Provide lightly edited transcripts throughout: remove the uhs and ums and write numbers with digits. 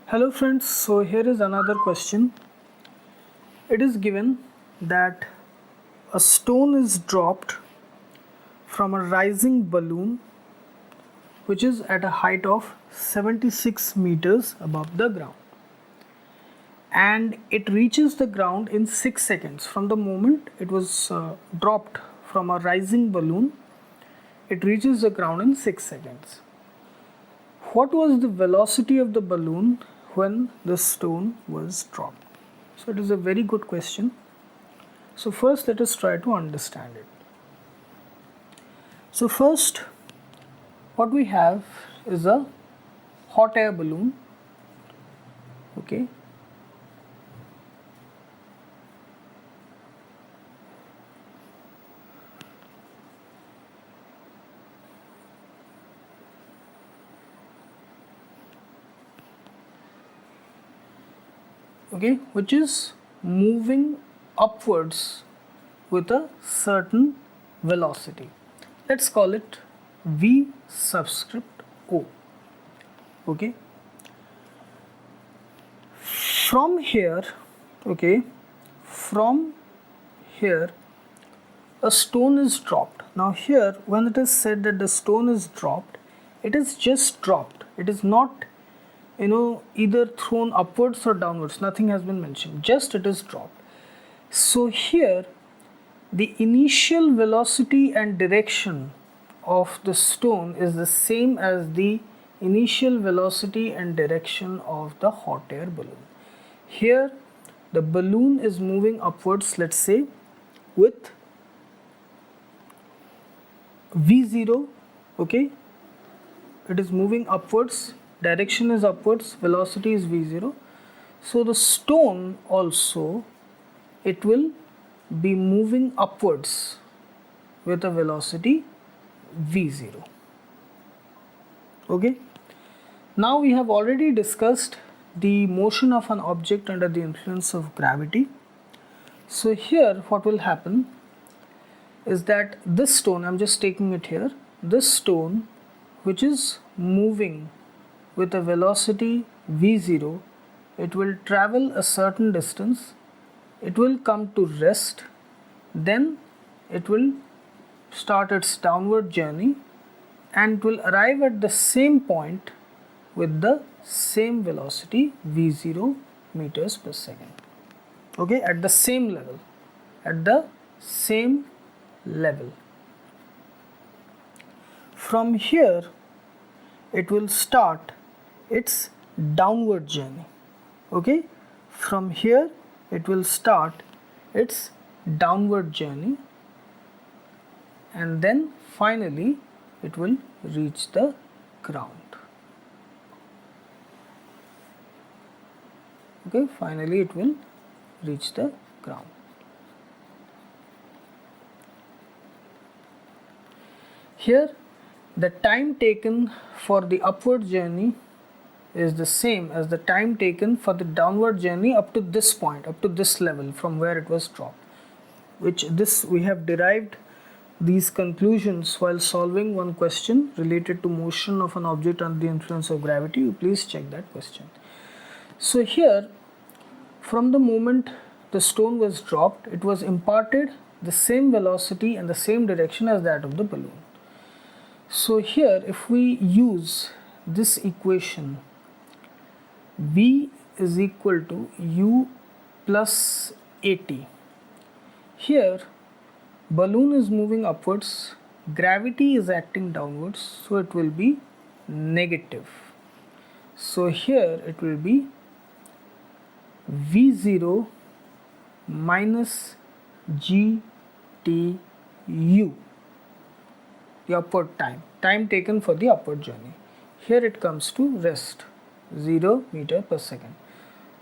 Hello friends, so here is another question. It is given that a stone is dropped from a rising balloon which is at a height of 76 meters above the ground, and it reaches the ground in 6 seconds. From the moment it was dropped from a rising balloon, it reaches the ground in 6 seconds. What was the velocity of the balloon when the stone was dropped? So it is a very good question. So first let us try to understand it. So first what we have is a hot air balloon. Okay. Okay, which is moving upwards with a certain velocity. Let's call it V subscript O. Okay. From here, a stone is dropped. Now here, when it is said that the stone is dropped, it is just dropped. It is not either thrown upwards or downwards. Nothing has been mentioned, just it is dropped. So here the initial velocity and direction of the stone is the same as the initial velocity and direction of the hot air balloon. Here the balloon is moving upwards, let's say with V0. Okay, it is moving upwards, direction is upwards, velocity is V0. So the stone also, it will be moving upwards with a velocity V0. Okay. Now we have already discussed the motion of an object under the influence of gravity. So here what will happen is that this stone, I'm just taking it here, this stone which is moving with a velocity V0, it will travel a certain distance, it will come to rest, then it will start its downward journey and it will arrive at the same point with the same velocity V0 meters per second. Okay, at the same level, From here it will start its downward journey. Okay, from here it will start its downward journey and then finally it will reach the ground. Okay, finally it will reach the ground. Here the time taken for the upward journey is the same as the time taken for the downward journey up to this point, up to this level from where it was dropped, which we have derived these conclusions while solving one question related to motion of an object under the influence of gravity. You please check that question. So here, from the moment the stone was dropped, it was imparted the same velocity and the same direction as that of the balloon. So here if we use this equation, V is equal to U plus AT. Here balloon is moving upwards, gravity is acting downwards, so it will be negative. So here it will be V0 minus GTU, the upward time taken for the upward journey. Here it comes to rest, 0 meter per second.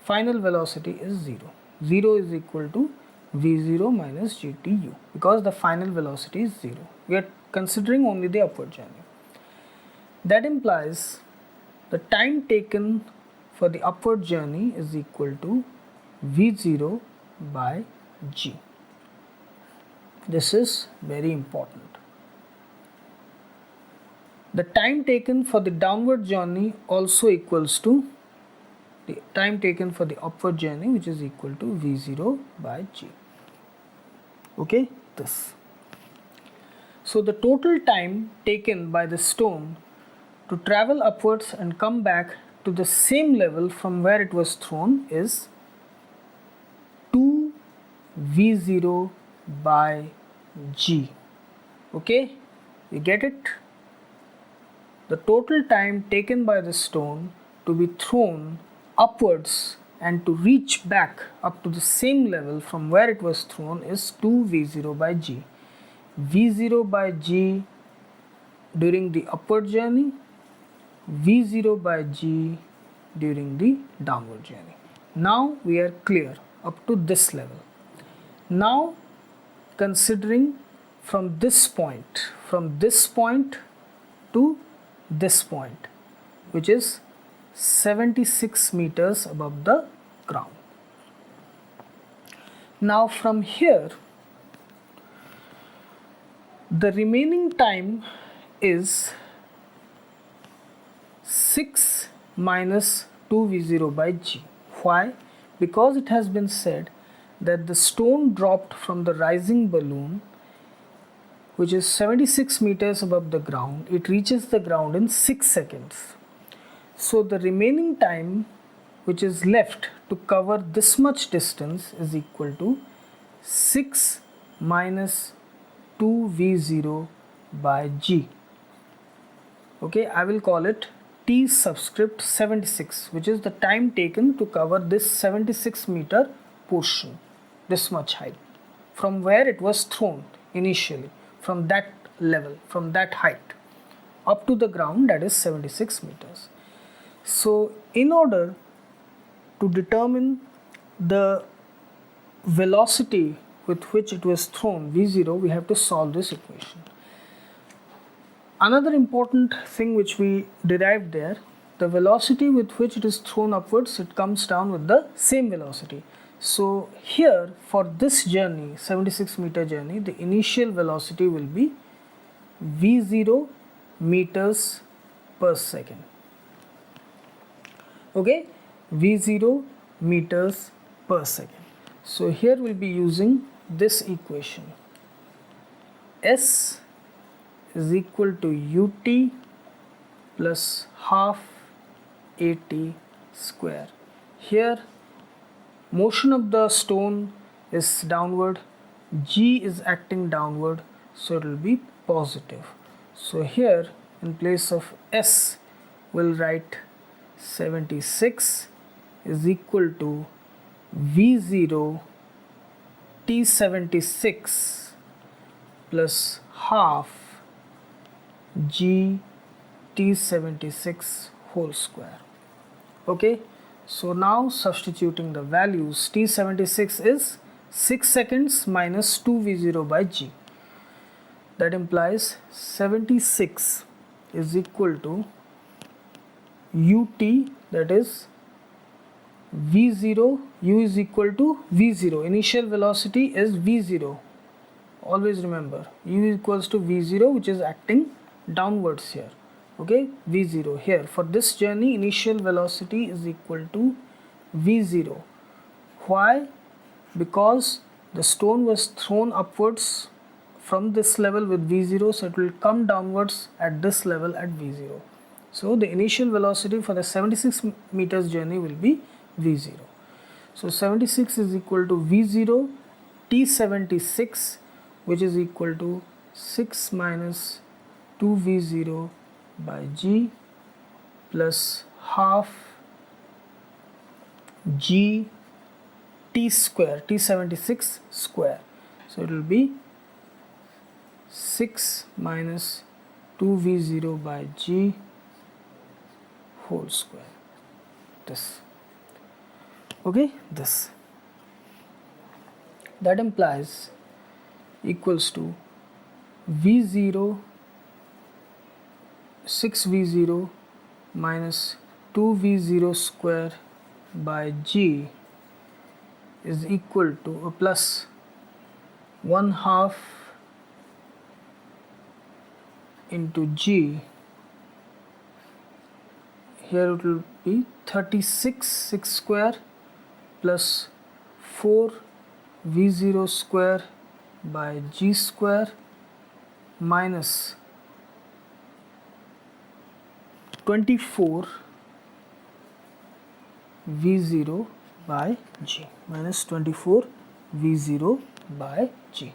Final velocity is 0. 0 is equal to V0 minus GTU because the final velocity is 0. We are considering only the upward journey. That implies the time taken for the upward journey is equal to V0 by G. This is very important. The time taken for the downward journey also equals to the time taken for the upward journey, which is equal to V0 by G. Okay, this. So the total time taken by the stone to travel upwards and come back to the same level from where it was thrown is 2 V0 by G. Okay, you get it? The total time taken by the stone to be thrown upwards and to reach back up to the same level from where it was thrown is 2 V0 by G. V0 by G during the upward journey, V0 by G during the downward journey. Now we are clear up to this level. Now considering from this point to this point, which is 76 meters above the ground. Now from here, the remaining time is 6 minus 2 V0 by G. Why? Because it has been said that the stone dropped from the rising balloon, which is 76 meters above the ground. It reaches the ground in 6 seconds. So the remaining time which is left to cover this much distance is equal to 6 minus 2 V0 by G. Okay, I will call it T subscript 76, which is the time taken to cover this 76 meter portion, this much height, from where it was thrown initially, from that level, from that height up to the ground, that is 76 meters. So in order to determine the velocity with which it was thrown, V0, we have to solve this equation. Another important thing which we derived there, the velocity with which it is thrown upwards, it comes down with the same velocity. So here for this journey, 76 meter journey, the initial velocity will be V0 meters per second. Okay, V0 meters per second. So here we'll be using this equation. S is equal to ut plus half at square. Here motion of the stone is downward, G is acting downward, so it will be positive. So here in place of S we'll write 76 is equal to V0 T76 plus half G T76 whole square. Okay, so now substituting the values, T76 is 6 seconds minus 2 V0 by G. That implies 76 is equal to ut, that is V0, u is equal to V0, initial velocity is V0, always remember u equals to V0, which is acting downwards here. Okay, V0 here for this journey initial velocity is equal to V0. Why? Because the stone was thrown upwards from this level with V0, so it will come downwards at this level at V0. So the initial velocity for the 76 meters journey will be V0. So 76 is equal to V0 T76, which is equal to 6 minus 2 V0 by G plus half G T square, T76 square. So it will be 6 minus 2 V0 by G whole square. This. Okay, this. That implies equals to V0 6 V0 minus 2 V0 square by G is equal to plus 1/2 into G. Here it will be 36 6 square plus 4 V0 square by G square minus 24 V0 by G, minus 24 V0 by G.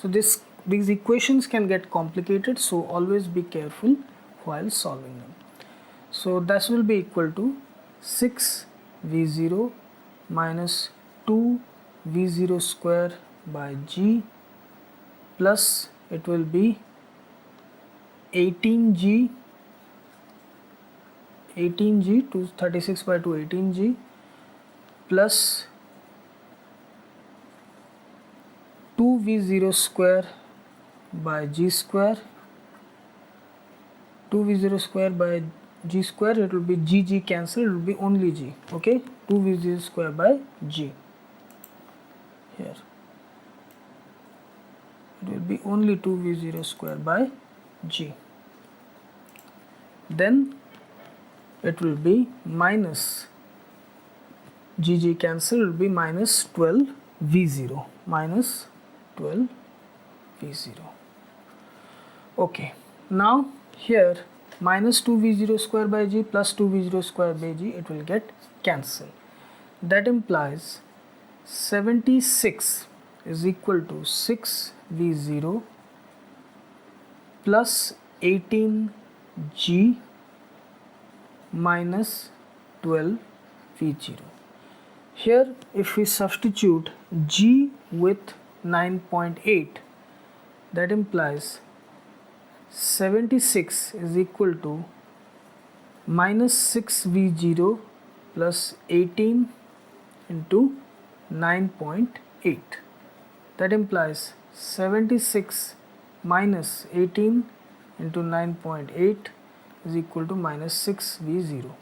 These equations can get complicated, so always be careful while solving them. So this will be equal to 6 V0 minus 2 V0 square by G plus it will be 18G, 36 by 2, 18G plus 2 V0 square by G square, 2 V0 square by G square, it will be G cancel, it will be only G, okay, 2 V0 square by G, here it will be only 2 V0 square by G, then it will be minus G cancel, it will be minus 12 V0, minus 12 V0. Okay, now here minus 2 V0 square by G plus 2 V0 square by G, it will get cancelled. That implies 76 is equal to 6 V0 plus 18G minus 12 V0. Here if we substitute G with 9.8, that implies 76 is equal to minus 6 V0 plus 18 into 9.8. That implies 76 minus 18 into 9.8 is equal to minus 6 V0.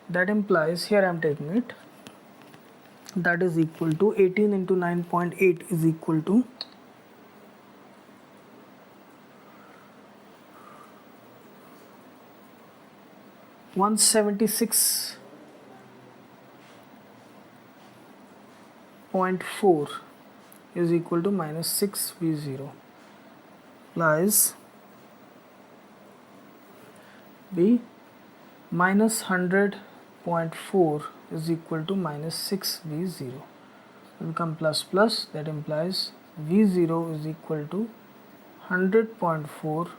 That implies, here I am taking it, that is equal to 18 into 9.8 is equal to 176.4 is equal to minus 6 V0, lies B minus 100.4 is equal to minus 6 V0. Will become plus plus, that implies V0 is equal to 100.4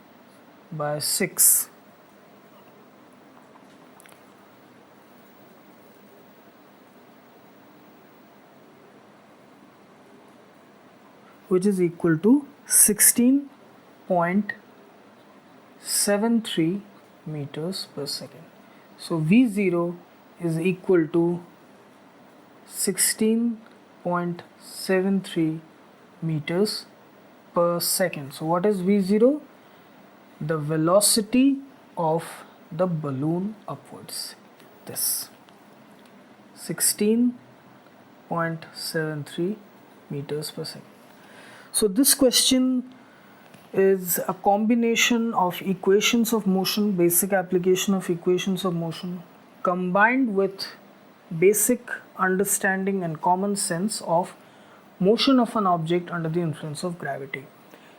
by 6. Which is equal to 16.73 meters per second. So V0 is equal to 16.73 meters per second. So what is V0? The velocity of the balloon upwards. This 16.73 meters per second. So this question is a combination of equations of motion, basic application of equations of motion, combined with basic understanding and common sense of motion of an object under the influence of gravity.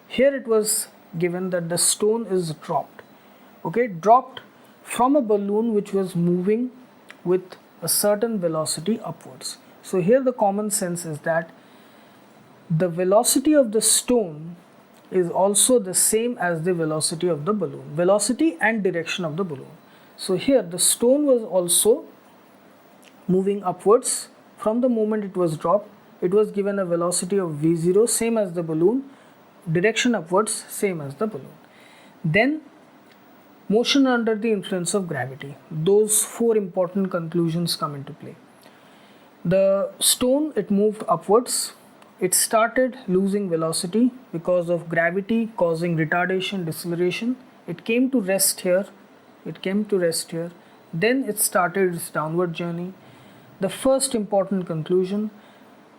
Here it was given that the stone is dropped, okay, dropped from a balloon which was moving with a certain velocity upwards. So here the common sense is that the velocity of the stone is also the same as the velocity of the balloon, velocity and direction of the balloon. So here the stone was also moving upwards from the moment it was dropped. It was given a velocity of V0 same as the balloon, direction upwards same as the balloon. Then motion under the influence of gravity. Those four important conclusions come into play. The stone, it moved upwards. It started losing velocity because of gravity causing retardation, deceleration. It came to rest here. Then it started its downward journey. The first important conclusion,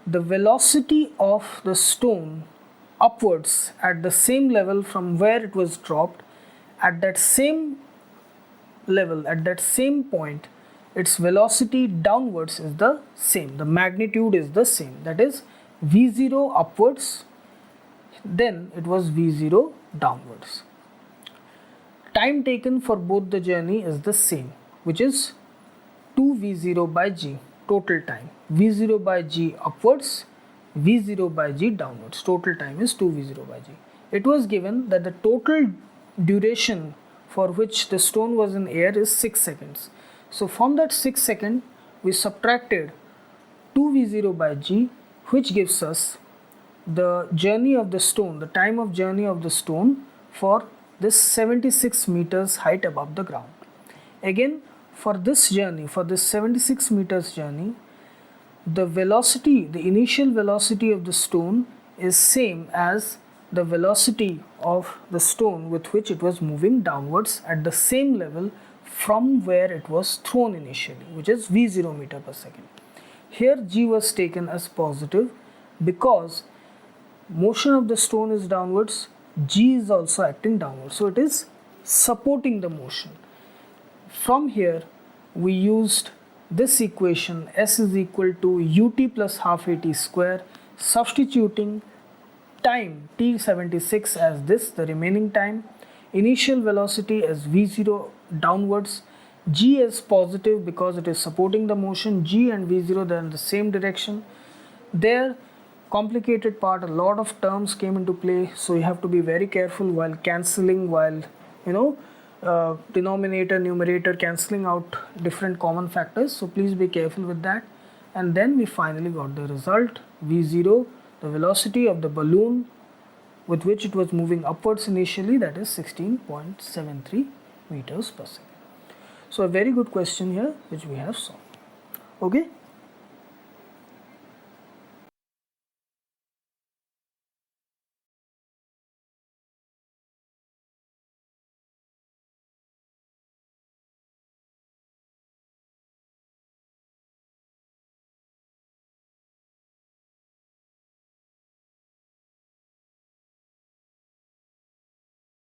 the velocity of the stone upwards at the same level from where it was dropped, at that same level, at that same point, its velocity downwards is the same, the magnitude is the same, that is V0 upwards, then it was V0 downwards. Time taken for both the journey is the same, which is 2V0 by G, total time. V0 by G upwards, V0 by G downwards, total time is 2V0 by G. It was given that the total duration for which the stone was in air is 6 seconds. So from that 6 seconds, we subtracted 2V0 by G, which gives us the journey of the stone, the time of journey of the stone for this 76 meters height above the ground. Again, for this journey, for this 76 meters journey, the velocity, the initial velocity of the stone is same as the velocity of the stone with which it was moving downwards at the same level from where it was thrown initially, which is V0 meter per second. Here G was taken as positive because motion of the stone is downwards, G is also acting downwards, so it is supporting the motion. From here we used this equation, S is equal to ut plus half at square, substituting time t76 as this, the remaining time, initial velocity as V0 downwards, G is positive because it is supporting the motion, G and V0 they are in the same direction. There, complicated part, a lot of terms came into play, so you have to be very careful while cancelling, while denominator, numerator, cancelling out different common factors, so please be careful with that. And then we finally got the result, V0, the velocity of the balloon with which it was moving upwards initially, that is 16.73 meters per second. So a very good question here which we have solved. Okay.